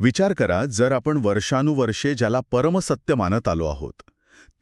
विचार करा, जर आपण वर्षानुवर्षे ज्याला परमसत्य मानत आलो आहोत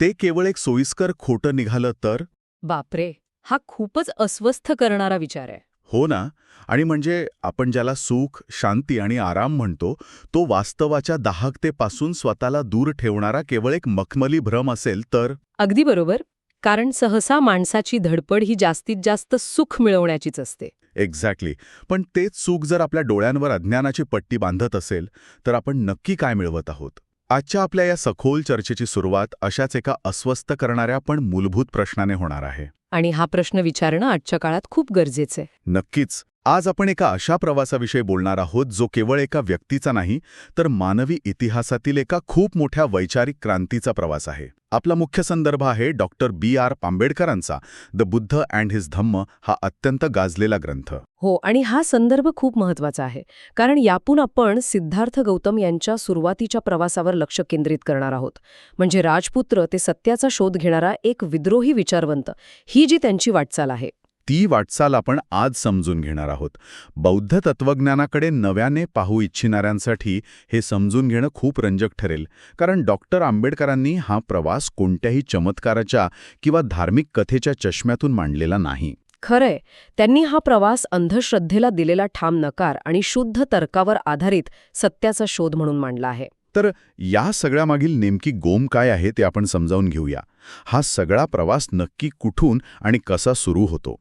ते केवळ एक सोयीस्कर खोटं निघालं तर? बापरे, हा खूपच अस्वस्थ करणारा विचार आहे. हो ना. आणि म्हणजे आपण ज्याला सुख, शांती आणि आराम म्हणतो तो वास्तवाच्या दाहकतेपासून स्वतःला दूर ठेवणारा केवळ एक मखमली भ्रम असेल तर? अगदी बरोबर. कारण सहसा माणसाची धडपड ही जास्तीत जास्त सुख मिळवण्याचीच असते. एक्झॅक्टली. पण तेच सुख जर आपल्या डोळ्यांवर अज्ञानाची पट्टी बांधत असेल तर आपण नक्की काय मिळवत आहोत? आजच्या आपल्या या सखोल चर्चेची सुरुवात अशाच एका अस्वस्थ करणाऱ्या पण मूलभूत प्रश्नाने होणार आहे. आणि हा प्रश्न विचारणं आजच्या काळात खूप गरजेचं आहे. नक्कीच. आज आपण एका अशा प्रवासाविषयी बोलणार आहोत जो केवळ एका व्यक्तीचा नाही तर मानवी इतिहासातील एका खूप मोठ्या वैचारिक क्रांतीचा प्रवास आहे. आपला मुख्य संदर्भ आहे डॉक्टर B.R. आंबेडकरांचा द बुद्ध अँड हिज धम्म हा अत्यंत गाजलेला ग्रंथ. हो, आणि हा संदर्भ खूप महत्वाचा आहे. कारण यातून आपण सिद्धार्थ गौतम यांच्या सुरुवातीच्या प्रवासावर लक्ष केंद्रित करणार आहोत. म्हणजे राजपुत्र ते सत्याचा शोध घेणारा एक विद्रोही विचारवंत, ही जी त्यांची वाटचाल आहे. ती वाटचाल आपण आज समजून घेणार आहोत. बौद्ध तत्वज्ञानाकडे नव्याने पाहू इच्छिणाऱ्यांसाठी हे समजून घेणं खूप रंजक ठरेल. कारण डॉक्टर आंबेडकरांनी हा प्रवास कोणत्याही चमत्काराच्या किंवा धार्मिक कथेच्या चष्म्यातून मांडलेला नाही. खरंय, त्यांनी हा प्रवास अंधश्रद्धेला दिलेला ठाम नकार आणि शुद्ध तर्कावर आधारित सत्याचा शोध म्हणून मांडला आहे. तर या सगळ्यामागील नेमकी गोम काय आहे ते आपण समजावून घेऊया. हा सगळा प्रवास नक्की कुठून आणि कसा सुरू होतो?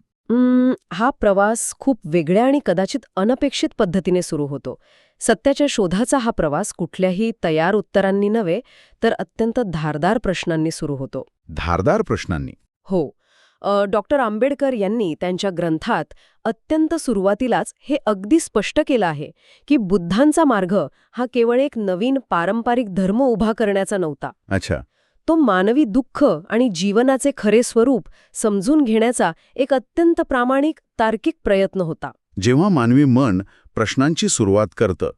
हा प्रवास खूप वेगळ्या आणि कदाचित अनपेक्षित पद्धतीने सुरू होतो. सत्याच्या शोधाचा हा प्रवास कुठल्याही तयार उत्तरांनी नव्हे तर अत्यंत धारदार प्रश्नांनी सुरू होतो. धारदार प्रश्नांनी? हो. डॉक्टर आंबेडकर यांनी त्यांच्या ग्रंथात अत्यंत सुरुवातीलाच हे अगदी स्पष्ट केलं आहे की बुद्धांचा मार्ग हा केवळ एक नवीन पारंपरिक धर्म उभा करण्याचा नव्हता. अच्छा. तो मानवी दुःख आणि जीवनाचे खरे स्वरूप समजून घेण्याचा एक अत्यंत प्रामाणिक तार्किक प्रयत्न होता. जेव्हा मानवी मन प्रश्नांची सुरुवात करतं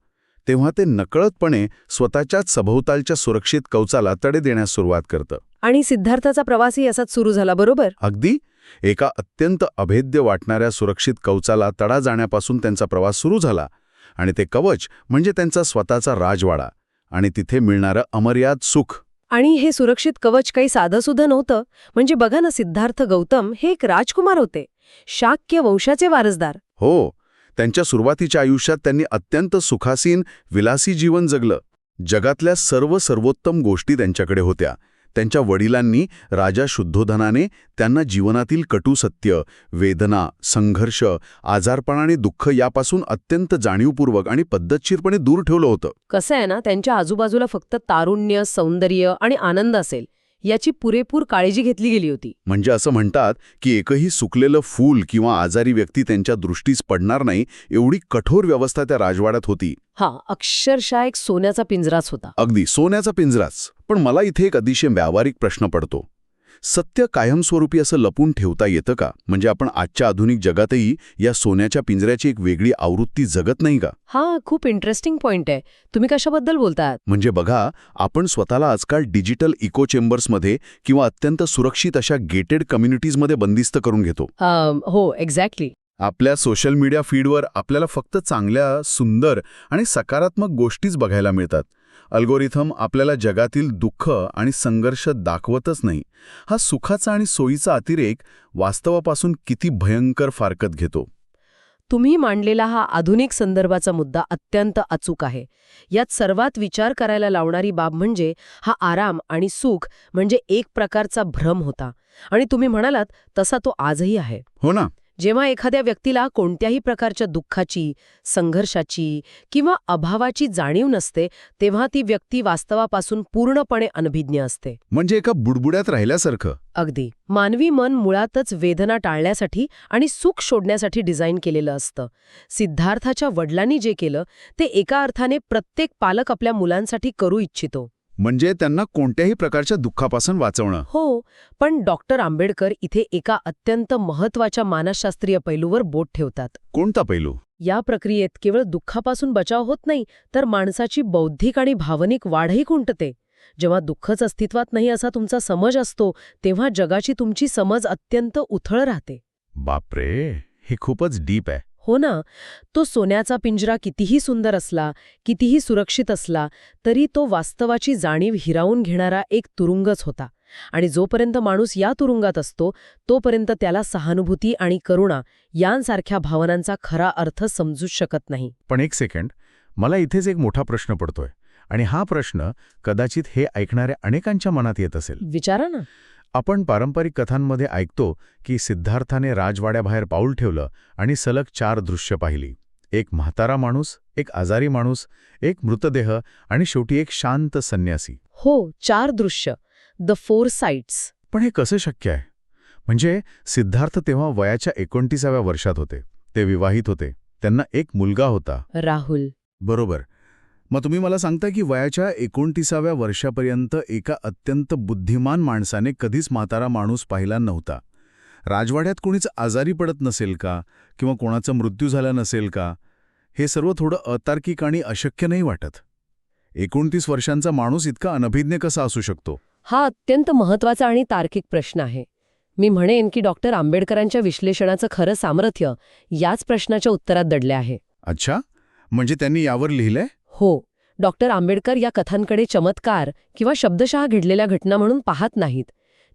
तेव्हा ते नकळतपणे स्वतःच्याच सभोवतालच्या सुरक्षित कवचाला तडे देण्यास सुरुवात करतं. आणि सिद्धार्थाचा प्रवासही असाच सुरू झाला, बरोबर? अगदी. एका अत्यंत अभेद्य वाटणाऱ्या सुरक्षित कवचाला तडा जाण्यापासून त्यांचा प्रवास सुरू झाला. आणि ते कवच म्हणजे त्यांचा स्वतःचा राजवाडा आणि तिथे मिळणारं अमर्याद सुख. आणि हे सुरक्षित कवच काही साधंसुद्धा नव्हतं. म्हणजे बघा ना, सिद्धार्थ गौतम हे एक राजकुमार होते, शाक्य वंशाचे वारसदार. हो. त्यांच्या सुरुवातीच्या आयुष्यात त्यांनी अत्यंत सुखासीन विलासी जीवन जगलं. जगातल्या सर्वोत्तम गोष्टी त्यांच्याकडे होत्या. त्यांच्या वडिलांनी राजा शुद्धोधनाने त्यांना जीवनातील कटू सत्य, वेदना, संघर्ष, आजारपण आणि दुःख यापासून अत्यंत जाणीवपूर्वक आणि पद्धतशीरपणे दूर ठेवलं होतं. कसं आहे ना, त्यांच्या आजूबाजूला फक्त तारुण्य, सौंदर्य आणि आनंद असेल याची पुरेपूर काळजी घेतली गेली होती. म्हणजे असं म्हणतात की एकही सुकलेलं फूल किंवा आजारी व्यक्ती त्यांच्या दृष्टीस पडणार नाही एवढी कठोर व्यवस्था त्या राजवाड्यात होती. अक्षरशः एक सोन्याचा पिंजराच होता. अगदी सोन्याचा पिंजराच. पण मला इथे एक अतिशय व्यावहारिक प्रश्न पडतो. सत्य कायमस्वरूपी असं लपून ठेवता येतं का? म्हणजे आपण आजच्या आधुनिक जगातही या सोन्याच्या पिंजऱ्याची एक वेगळी आवृत्ती जगत नाही का? हा खूप इंटरेस्टिंग पॉइंट आहे. तुम्ही कशाबद्दल बोलतात? म्हणजे बघा, आपण स्वतःला आजकाल डिजिटल इको चेंबर्समध्ये किंवा अत्यंत सुरक्षित अशा गेटेड कम्युनिटीजमध्ये बंदिस्त करून घेतो. हो, एक्झॅक्टली. आपल्या सोशल मीडिया फीडवर आपल्याला फक्त चांगल्या, सुंदर आणि सकारात्मक गोष्टीच बघायला मिळतात. अल्गोरिथम आपल्याला जगातील दुःख आणि संघर्ष दाखवतच नाही. हा सुखाचा आणि सोयीचा अतिरेक वास्तवापासून किती भयंकर फारकत घेतो. तुम्ही मांडलेला हा आधुनिक संदर्भाचा मुद्दा अत्यंत अचूक आहे. यात सर्वात विचार करायला लावणारी बाब म्हणजे हा आराम आणि सुख म्हणजे एक प्रकारचा भ्रम होता. आणि तुम्ही म्हणालात तसा तो आजही आहे. हो ना. जेव्हा एखाद्या व्यक्तीला कोणत्याही प्रकारच्या दुःखाची, संघर्षाची किंवा अभावाची जाणीव नसते तेव्हा ती व्यक्ती वास्तवापासून पूर्णपणे अनभिज्ञ असते. म्हणजे एका बुडबुड्यात राहिल्यासारखं. अगदी. मानवी मन मुळातच वेदना टाळण्यासाठी आणि सुख शोधण्यासाठी डिझाईन केलेलं असतं. सिद्धार्थाच्या वडिलांनी जे केलं ते एका अर्थाने प्रत्येक पालक आपल्या मुलांसाठी करू इच्छितो. म्हणजे त्यांना कोणत्याही प्रकारच्या दुःखापासून वाचवणं. हो, पण डॉक्टर आंबेडकर इथे एका अत्यंत महत्वाच्या मानसशास्त्रीय पैलूवर बोट ठेवतात. कोणता पैलू? या प्रक्रियेत केवळ दुःखापासून बचाव होत नाही तर माणसाची बौद्धिक आणि भावनिक वाढही खुंटते. जेव्हा दुःखच अस्तित्वात नाही असा तुमचा समज असतो तेव्हा जगाची तुमची समज अत्यंत उथळ राहते. बापरे, हे खूपच डीप आहे. हो ना, तो सोन्याचा पिंजरा कितीही सुंदर असला, कितीही सुरक्षित असला, तरी तो वास्तवाची जाणीव हिरावून घेणारा एक तुरुंगच होता. आणि जोपर्यंत माणूस या तुरुंगात असतो, तोपर्यंत त्याला सहानुभूती आणि करुणा यांसारख्या भावनांचा खरा अर्थ समजूच शकत नाही. पण एक सेकंड, मला इथेच एक मोठा प्रश्न पडतोय. आणि हा प्रश्न कदाचित हे ऐकणाऱ्या अनेकांच्या मनात येत असेल. विचारा ना. आपण पारंपरिक कथांमध्ये ऐकतो की सिद्धार्थाने राजवाड्याबाहेर पाऊल ठेवलं आणि सलग 4 दृश्य पाहिली. एक म्हातारा माणूस, एक आजारी माणूस, एक मृतदेह आणि शेवटी एक शांत संन्यासी. हो, 4 दृश्य. The 4 sites. पण हे कसं शक्य आहे? म्हणजे सिद्धार्थ तेव्हा वयाच्या 29व्या वर्षात होते. ते विवाहित होते. त्यांना एक मुलगा होता. राहुल. बरोबर. मग तुम्ही मला सांगता की वयाच्या 29व्या वर्षापर्यंत एका अत्यंत बुद्धिमान माणसाने कधीच म्हातारा माणूस पाहिला नव्हता. राजवाड्यात कोणीच आजारी पडत नसेल का? किंवा कोणाचा मृत्यू झाला नसेल का? हे सर्व थोडं अतार्किक आणि अशक्य नाही वाटत. 29 वर्षांचा माणूस इतका अनभिज्ञ कसा असू शकतो? हा अत्यंत महत्वाचा आणि तार्किक प्रश्न आहे. मी म्हणेन की डॉक्टर आंबेडकरांच्या विश्लेषणाचं खरं सामर्थ्य याच प्रश्नाच्या उत्तरात दडले आहे. अच्छा, म्हणजे त्यांनी यावर लिहिलंय? हो, डॉक्टर आंबेडकर या कथांकडे चमत्कार किंवा शब्दशः घडलेल्या घटना म्हणून पाहत नाहीत.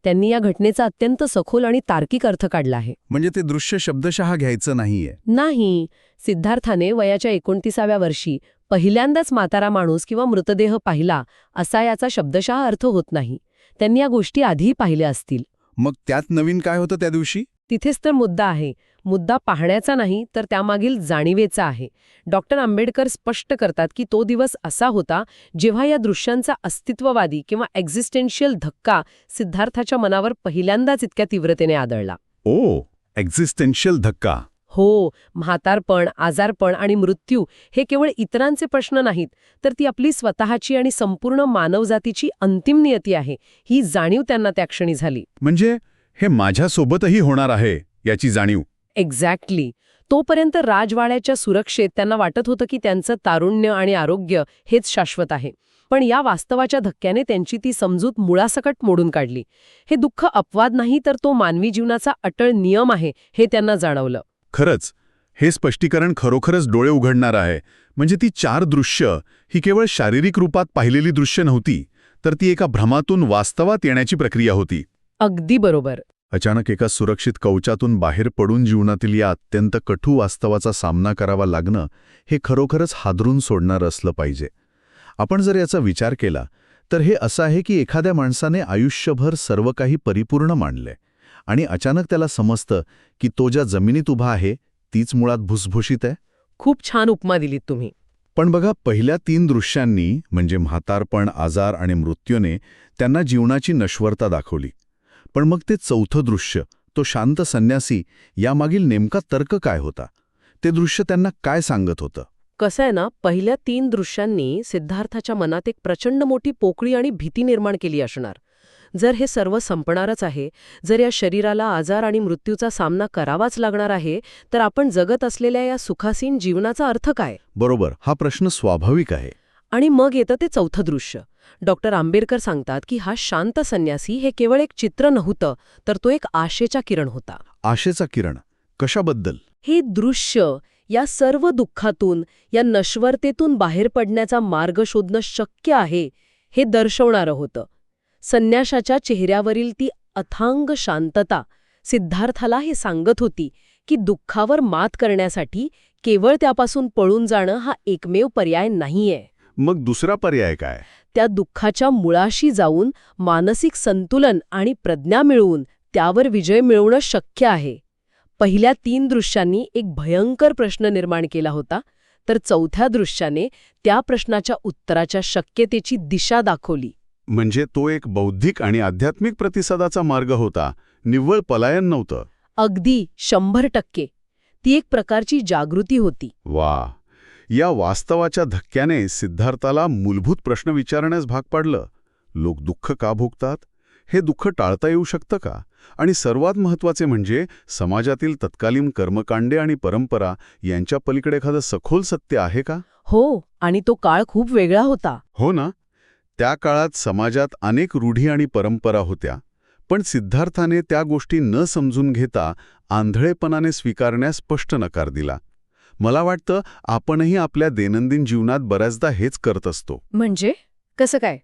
त्यांनी या घटनेचा अत्यंत सखोल आणि तार्किक अर्थ काढला आहे. म्हणजे ते दृश्य शब्दशः घ्यायचं नाहीये? नाही. सिद्धार्थाने वयाच्या 29व्या वर्षी पहिल्यांदाच म्हातारा माणूस किंवा मृतदेह पाहिला असा याचा शब्दशः अर्थ होत नाही. त्यांनी या गोष्टी आधीही पाहिल्या असतील. मग त्यात नवीन काय होतं त्या दिवशी? तिथेच तर मुद्दा आहे. मुद्दा पाहण्याचा नाही, तर त्यामागील जाणीवेचा आहे. डॉक्टर आंबेडकर स्पष्ट करतात की तो दिवस असा होता जेव्हा या दृश्यांचा अस्तित्ववादी किंवा एक्झिस्टेन्शियल धक्का सिद्धार्थाच्या मनावर पहिल्यांदाच इतक्या तीव्रतेने आदळला. ओ, एक्झिस्टेन्शियल धक्का. हो, म्हातारपण, आजारपण आणि मृत्यू हे केवळ इतरांचे प्रश्न नाहीत, तर ती आपली स्वतःची आणि संपूर्ण मानवजातीची अंतिम नियती आहे, ही जाणीव त्यांना त्या क्षणी झाली. म्हणजे हे माझ्यासोबतही होणार आहे याची जाणीव. एक्झॅक्टली. तोपर्यंत राजवाड्याच्या सुरक्षेत त्यांना वाटत होतं की त्यांचं तारुण्य आणि आरोग्य हेच शाश्वत आहे. पण या वास्तवाच्या धक्क्याने त्यांची ती समजूत मुळासकट मोडून काढली. हे दुःख अपवाद नाही, तर तो मानवी जीवनाचा अटळ नियम आहे, हे त्यांना जाणवलं. खरंच, हे स्पष्टीकरण खरोखरच डोळे उघडणार आहे. म्हणजे ती 4 दृश्य ही केवळ शारीरिक रूपात पाहिलेली दृश्य नव्हती, तर ती एका भ्रमातून वास्तवात येण्याची प्रक्रिया होती. अगदी बरोबर. अचानक एका सुरक्षित कवचातून बाहेर पडून जीवनातील या अत्यंत कठू वास्तवाचा सामना करावा लागणं हे खरोखरच हादरून सोडणारं असलं पाहिजे. आपण जर याचा विचार केला तर हे असं आहे की एखाद्या माणसाने आयुष्यभर सर्व काही परिपूर्ण मानले आणि अचानक त्याला समजतं की तो ज्या जमिनीत उभा आहे तीच मुळात भुसभुशीत आहे. खूप छान उपमा दिलीत तुम्ही. पण बघा, पहिल्या 3 दृश्यांनी म्हणजे म्हातारपण, आजार आणि मृत्यूने त्यांना जीवनाची नश्वरता दाखवली. पण मग ते 4थं दृश्य, तो शांत संन्यासी, यामागील नेमका तर्क काय होता? ते दृश्य त्यांना काय सांगत होतं? कसं आहे ना, पहिल्या 3 दृश्यांनी सिद्धार्थाच्या मनात एक प्रचंड मोठी पोकळी आणि भीती निर्माण केली असणार. जर हे सर्व संपणारच आहे, जर या शरीराला आजार आणि मृत्यूचा सामना करावाच लागणार आहे, तर आपण जगत असलेल्या या सुखासीन जीवनाचा अर्थ काय? बरोबर, हा प्रश्न स्वाभाविक आहे. आणि मग येतं ते 4थं दृश्य. डॉक्टर आंबेडकर सांगतात की हा शांत संन्यासी हे केवळ एक चित्र नव्हतं, तर तो एक आशेचा किरण होता. आशेचा किरण कशाबद्दल? हे दृश्य या सर्व दुःखातून, या नश्वरतेतून बाहेर पडण्याचा मार्ग शोधणं शक्य आहे, हे दर्शवणारं होतं. संन्याशाच्या चेहऱ्यावरील ती अथांग शांतता सिद्धार्थाला हे सांगत होती की दुःखावर मात करण्यासाठी केवळ त्यापासून पळून जाणं हा एकमेव पर्याय नाहीये. मग दुसरा पर्याय काय? त्या दुःखाच्या मुळाशी जाऊन मानसिक संतुलन आणि प्रज्ञा मिळवून त्यावर विजय मिळवणं शक्य आहे. पहिल्या 3 दृश्यांनी एक भयंकर प्रश्न निर्माण केला होता, तर 4थ्या दृश्याने त्या प्रश्नाच्या उत्तराच्या शक्यतेची दिशा दाखवली. म्हणजे तो एक बौद्धिक आणि आध्यात्मिक प्रतिसादाचा मार्ग होता, निव्वळ पलायन नव्हतं. अगदी 100%. ती एक प्रकारची जागृती होती. वा, या वास्तवाच्या धक्क्याने सिद्धार्थाला मूलभूत प्रश्न विचारण्यास भाग पाडलं. लोक दुःख का भोगतात? हे दुःख टाळता येऊ शकतं का? आणि सर्वात महत्त्वाचे म्हणजे समाजातील तत्कालीन कर्मकांडे आणि परंपरा यांच्या पलीकडे एखादं सखोल सत्य आहे का? हो, आणि तो काळ खूप वेगळा होता. हो ना. त्या काळात समाजात अनेक रूढी आणि परंपरा होत्या, पण सिद्धार्थाने त्या गोष्टी न समजून घेता आंधळेपणाने स्वीकारण्यास स्पष्ट नकार दिला. मला वाटतं आपणही आपल्या दैनंदिन जीवनात बऱ्याचदा हेच करत असतो. म्हणजे कसं काय?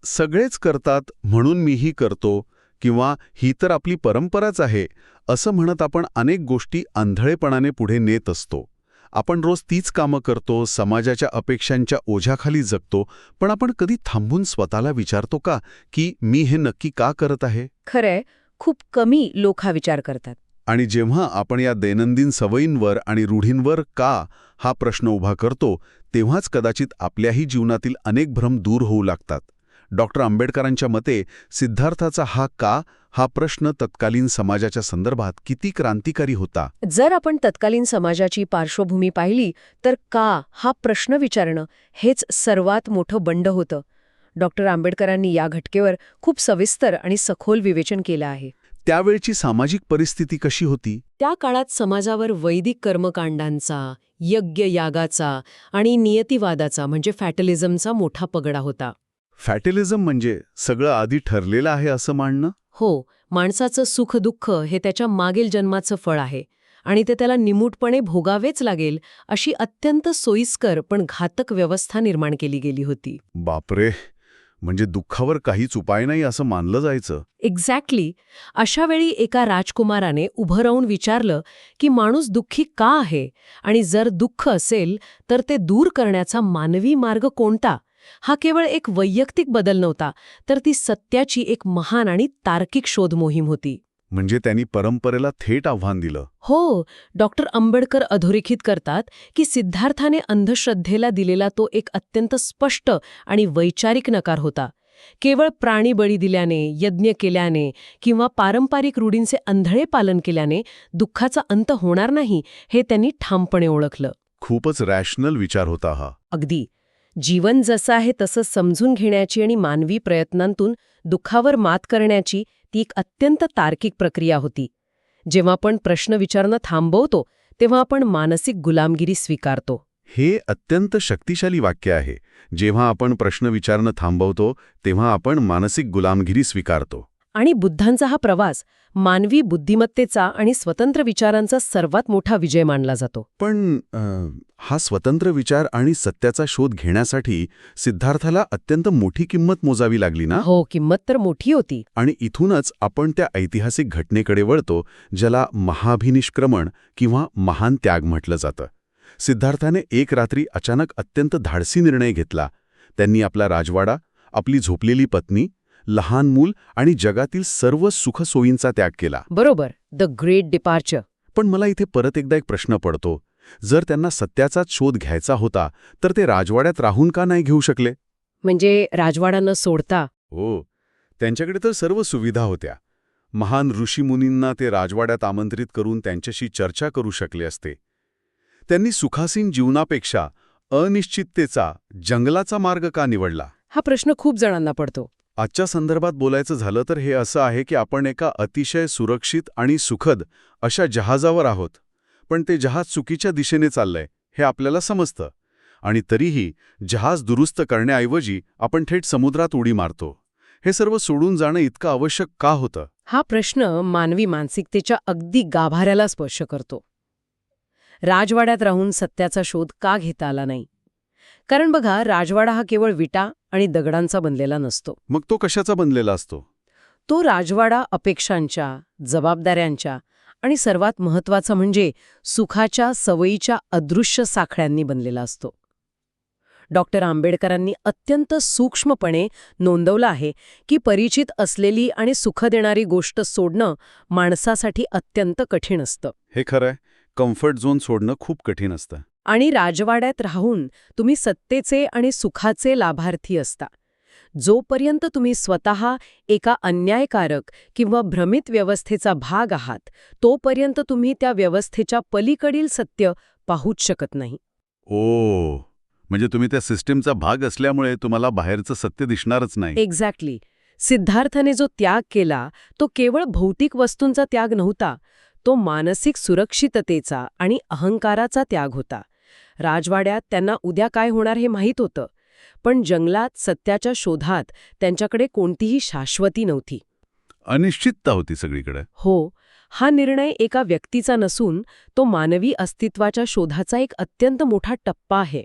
सगळेच करतात म्हणून मीही करतो किंवा ही तर आपली परंपराच आहे असं म्हणत आपण अनेक गोष्टी आंधळेपणाने पुढे नेत असतो. आपण रोज तीच कामं करतो, समाजाच्या अपेक्षांच्या ओझ्याखाली जगतो, पण आपण कधी थांबून स्वतःला विचारतो का की मी हे नक्की का करत आहे? खरंय, खूप कमी लोक हा विचार करतात. आणि जेव्हा आपण या दैनंदिन सवयींवर आणि रूढींवर का हा प्रश्न उभा करतो, तेव्हाच कदाचित आपल्याही जीवनातील अनेक भ्रम दूर होऊ लागतात. डॉक्टर आंबेडकरांच्या मते सिद्धार्थाचा हा प्रश्न तत्कालीन समाजाच्या संदर्भात किती क्रांतिकारी होता. जर आपण तत्कालीन समाजाची पार्श्वभूमी पाहिली तर का हा प्रश्न विचारणं हेच सर्वात मोठं बंड होतं. डॉक्टर आंबेडकरांनी या घटकेवर खूप सविस्तर आणि सखोल विवेचन केलं आहे. त्यावेळची सामाजिक परिस्थिती कशी होती? त्या काळात समाजावर वैदिक कर्मकांडांचा, यज्ञयागाचा आणि नियतिवादाचा म्हणजे फॅटलिझमचा मोठा पगडा होता. फॅटलिझम म्हणजे सगळं आधी ठरलेलं आहे असं मानणं? हो, माणसाचं सुख-दुःख हे त्याच्या मागील जन्माचं फळ आहे आणि ते त्याला निमूटपणे भोगावेच लागेल अशी अत्यंत सोयीस्कर पण घातक व्यवस्था निर्माण केली गेली होती. बापरे, म्हणजे दुःखावर काहीच उपाय नाही असं मानलं जायचं. एक्झॅक्टली. अशा वेळी एका राजकुमाराने उभं राहून विचारलं की माणूस दुःखी का आहे आणि जर दुःख असेल तर ते दूर करण्याचा मानवी मार्ग कोणता? हा केवळ एक वैयक्तिक बदल नव्हता, तर ती सत्याची एक महान आणि तार्किक शोध मोहीम होती. म्हणजे त्यांनी परंपरेला थेट आव्हान दिलं. हो, डॉक्टर आंबेडकर अधोरेखित करतात की सिद्धार्थाने अंधश्रद्धेला दिलेला तो एक अत्यंत स्पष्ट आणि वैचारिक नकार होता. केवळ प्राणी बळी दिल्याने, यज्ञ केल्याने किंवा पारंपरिक रूढींचे अंधळे पालन केल्याने दुःखाचा अंत होणार नाही हे त्यांनी ठामपणे ओळखलं. खूपच रॅशनल विचार होता हा. अगदी. जीवन जसं आहे तसं समजून घेण्याची आणि मानवी प्रयत्नांतून दुःखावर मात करण्याची ती एक अत्यंत तार्किक प्रक्रिया होती. जेव्हा आपण प्रश्न विचारणं थांबवतो तेव्हा आपण मानसिक गुलामगिरी स्वीकारतो. हे अत्यंत शक्तिशाली वाक्य आहे. जेव्हा आपण प्रश्न विचारणं थांबवतो तेव्हा आपण मानसिक गुलामगिरी स्वीकारतो. आणि बुद्धांचा हा प्रवास मानवी बुद्धिमत्तेचा आणि स्वतंत्र विचारांचा सर्वात मोठा विजय मानला जातो. पण हा स्वतंत्र विचार आणि सत्याचा शोध घेण्यासाठी सिद्धार्थाला अत्यंत मोठी किंमत मोजावी लागली ना? हो, किंमत तर मोठी होती. आणि इथूनच आपण त्या ऐतिहासिक घटनेकडे वळतो ज्याला महाभिनिष्क्रमण किंवा महान त्याग म्हटलं जातं. सिद्धार्थाने एक रात्री अचानक अत्यंत धाडसी निर्णय घेतला. त्यांनी आपला राजवाडा, आपली झोपलेली पत्नी, लहान मूल आणि जगातील सर्व सुखसोयींचा त्याग केला. बरोबर, द ग्रेट डिपार्चर. पण मला इथे परत एकदा एक प्रश्न पडतो. जर त्यांना सत्याचाच शोध घ्यायचा होता तर ते राजवाड्यात राहून का नाही घेऊ शकले? म्हणजे राजवाडा न सोडता? हो, त्यांच्याकडे तर सर्व सुविधा होत्या. महान ऋषीमुनींना ते राजवाड्यात आमंत्रित करून त्यांच्याशी चर्चा करू शकले असते. त्यांनी सुखासीन जीवनापेक्षा अनिश्चिततेचा, जंगलाचा मार्ग का निवडला? हा प्रश्न खूप जणांना पडतो. आजच्या संदर्भात बोलायचं झालं तर हे असं आहे की आपण एका अतिशय सुरक्षित आणि सुखद अशा जहाजावर आहोत. पण ते जहाज चुकीच्या दिशेने चाललंय हे आपल्याला समजतं. आणि तरीही जहाज दुरुस्त करण्याऐवजी आपण थेट समुद्रात उडी मारतो. हे सर्व सोडून जाणं इतकं आवश्यक का होतं? हा प्रश्न मानवी मानसिकतेच्या अगदी गाभाऱ्याला स्पर्श करतो. राजवाड्यात राहून सत्याचा शोध का घेता आला नाही? कारण बघा, राजवाडा हा केवळ विटा आणि दगडांचा बनलेला नसतो. मग तो कशाचा बनलेला असतो? तो राजवाडा अपेक्षांच्या, जबाबदाऱ्यांच्या आणि सर्वात महत्त्वाचं म्हणजे सुखाच्या सवयीच्या अदृश्य साखळ्यांनी बनलेला असतो. डॉक्टर आंबेडकरांनी अत्यंत सूक्ष्मपणे नोंदवलं आहे की परिचित असलेली आणि सुख देणारी गोष्ट सोडणं माणसासाठी अत्यंत कठीण असतं. हे खरंय, कम्फर्ट झोन सोडणं खूप कठीण असतं. आणि राजवाड्यात राहून तुम्ही सत्तेचे आणि सुखाचे लाभार्थी असता. जोपर्यंत तुम्ही स्वतः एका अन्यायकारक किंवा भ्रमित व्यवस्थेचा भाग आहात, तोपर्यंत तुम्ही त्या व्यवस्थेच्या पलीकडील सत्य पाहूच शकत नाही. ओ, म्हणजे तुम्ही त्या सिस्टीमचा भाग असल्यामुळे तुम्हाला बाहेरचं सत्य दिसणारच नाही. एक्झॅक्टली. सिद्धार्थाने जो त्याग केला तो केवळ भौतिक वस्तूंचा त्याग नव्हता, तो मानसिक सुरक्षिततेचा आणि अहंकाराचा त्याग होता. राजवाड्यात त्यांना उद्या काय होणार हे माहीत होतं, पण जंगलात सत्याच्या शोधात त्यांच्याकडे कोणतीही शाश्वती नव्हती. अनिश्चितता होती सगळीकडे. हो, हा निर्णय एका व्यक्तीचा नसून तो मानवी अस्तित्वाच्या शोधाचा एक अत्यंत मोठा टप्पा आहे.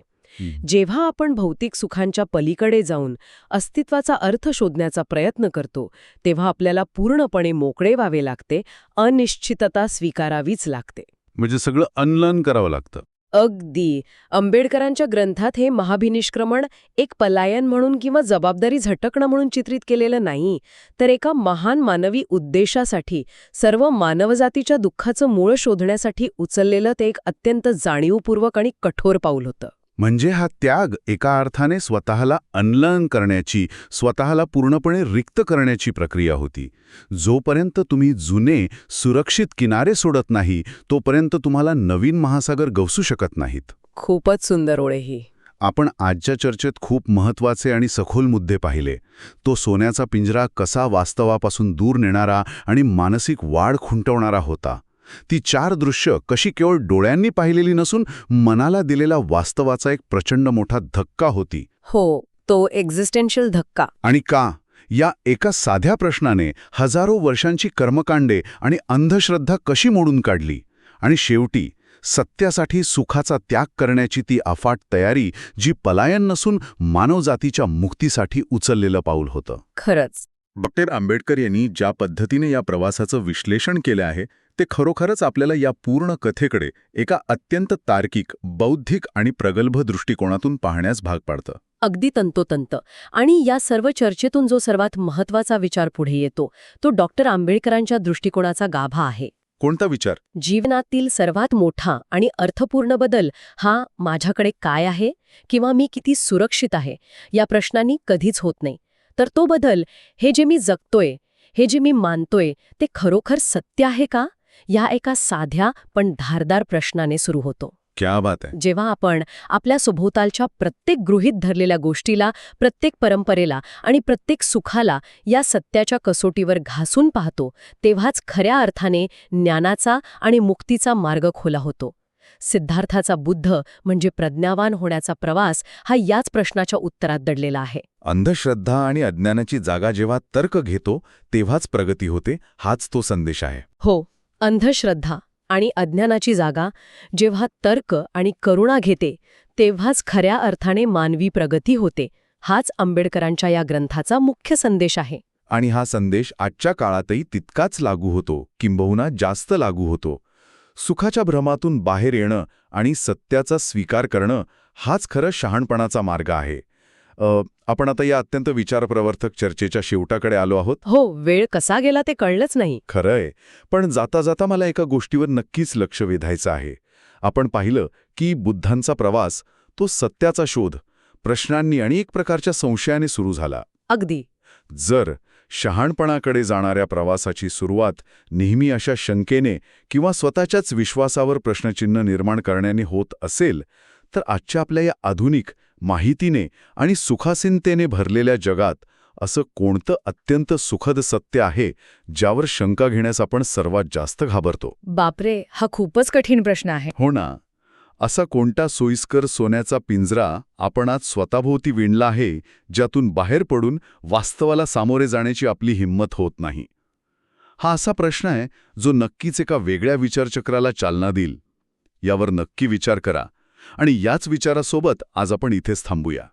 जेव्हा आपण भौतिक सुखांच्या पलीकडे जाऊन अस्तित्वाचा अर्थ शोधण्याचा प्रयत्न करतो तेव्हा आपल्याला पूर्णपणे मोकळे व्हावे लागते, अनिश्चितता स्वीकारावीच लागते. म्हणजे सगळं अनलर्न करावं लागतं. अगदी. आंबेडकरांच्या ग्रंथात हे महाभिनिष्क्रमण एक पलायन म्हणून किंवा जबाबदारी झटकणं म्हणून चित्रित केलेलं नाही, तर एका महान मानवी उद्देशासाठी, सर्व मानवजातीच्या दुःखाचं मूळ शोधण्यासाठी उचललेलं ते एक अत्यंत जाणीवपूर्वक आणि कठोर पाऊल होतं. म्हणजे हा त्याग एका अर्थाने स्वतःला अनलर्न करण्याची, स्वतःला पूर्णपणे रिक्त करण्याची प्रक्रिया होती. जोपर्यंत तुम्ही जुने, सुरक्षित किनारे सोडत नाही, तोपर्यंत तुम्हाला नवीन महासागर गवसू शकत नाहीत. खूपच सुंदर ओळ ही. आपण आजच्या चर्चेत खूप महत्त्वाचे आणि सखोल मुद्दे पाहिले. तो सोन्याचा पिंजरा कसा वास्तवापासून दूर नेणारा आणि मानसिक वाढ खुंटवणारा होता. ती 4 दृश्य कशी केवळ डोळ्यांनी पाहिलेली नसून मनाला दिलेला वास्तवाचा एक प्रचंड मोठा धक्का होती. हो, तो एक्झिस्टेन्शियल धक्का. आणि का? या एका साध्या प्रश्नाने हजारो वर्षांची कर्मकांडे आणि अंधश्रद्धा कशी मोडून काढली. आणि शेवटी सत्यासाठी सुखाचा त्याग करण्याची ती अफाट तयारी, जी पलायन नसून मानवजातीच्या मुक्तीसाठी उचललेलं पाऊल होतं. खरंच. डॉ. आंबेडकर यांनी ज्या पद्धतीने या प्रवासाचं विश्लेषण केलं आहे, ते खरोखरच आपल्याला या पूर्ण कथेकडे एका अत्यंत तार्किक, बौद्धिक आणि प्रगल्भ दृष्टिकोनातून पाहण्यास भाग पाडतं. अगदी तंतोतंत. आणि या सर्व चर्चेतून जो सर्वात महत्त्वाचा विचार पुढे येतो तो डॉक्टर आंबेडकरांच्या दृष्टिकोनाचा गाभा आहे. कोणता विचार? जीवनातील सर्वात मोठा आणि अर्थपूर्ण बदल हा माझ्याकडे काय आहे किंवा मी किती सुरक्षित आहे या प्रश्नांनी कधीच होत नाही. तर तो बदल, हे जे मी जगतोय, हे जे मी मानतोय, ते खरोखर सत्य आहे का, या एका साध्या पण धारदार प्रश्नाने सुरू होतो. क्या बात आहे. जेव्हा आपण आपल्या सभोवतालच्या प्रत्येक गृहीत धरलेल्या गोष्टीला, प्रत्येक परंपरेला आणि प्रत्येक सुखाला या सत्याच्या कसोटीवर घासून पाहतो, तेव्हाच खऱ्या अर्थाने ज्ञानाचा आणि मुक्तीचा मार्ग खुला होतो. सिद्धार्थाचा बुद्ध म्हणजे प्रज्ञावान होण्याचा प्रवास हा याच प्रश्नाच्या उत्तरात दडलेला आहे. अंधश्रद्धा आणि अज्ञानाची जागा जेव्हा तर्क घेतो, तेव्हाच प्रगती होते, हाच तो संदेश आहे. हो, अंधश्रद्धा आणि अज्ञानाची जागा जेव्हा तर्क आणि करुणा घेते, तेव्हाच खऱ्या अर्थाने मानवी प्रगती होते, हाच आंबेडकरांच्या या ग्रंथाचा मुख्य संदेश आहे. आणि हा संदेश आजच्या काळातही तितकाच लागू होतो, किंबहुना जास्त लागू होतो. सुखाच्या भ्रमातून बाहेर येणं आणि सत्याचा स्वीकार करणं हाच खरं शहाणपणाचा मार्ग आहे. आपण आता या अत्यंत विचारप्रवर्तक चर्चेच्या शेवटाकडे आलो आहोत. हो, वेळ कसा गेला ते कळलंच नाही. खरंय, पण जाता जाता मला एका गोष्टीवर नक्कीच लक्ष वेधायचं आहे. आपण पाहिलं की बुद्धांचा प्रवास, तो सत्याचा शोध, प्रश्नांनी आणि एक प्रकारच्या संशयाने सुरू झाला. अगदी. जर शहाणपणाकडे जाणाऱ्या प्रवासाची सुरुवात नेहमी अशा शंकेने किंवा स्वतःच्याच विश्वासावर प्रश्नचिन्ह निर्माण करण्याने होत असेल, तर आजच्या आपल्या या आधुनिक, माहितीने आणि सुखासीनतेने भरलेल्या जगात असं कोणतं अत्यंत सुखद सत्य आहे, ज्यावर शंका घेण्यास आपण सर्वात जास्त घाबरतो? बापरे, हा खूपच कठीण प्रश्न आहे. हो ना. असा कोणता सोयीस्कर सोन्याचा पिंजरा आपण आज स्वतःभोवती विणला आहे, ज्यातून बाहेर पडून वास्तवाला सामोरे जाण्याची आपली हिंमत होत नाही? हा असा प्रश्न आहे जो नक्कीच एका वेगळ्या विचारचक्राला चालना देईल. यावर नक्की विचार करा आणि याच विचारासोबत आज आपण इथेच थांबूया.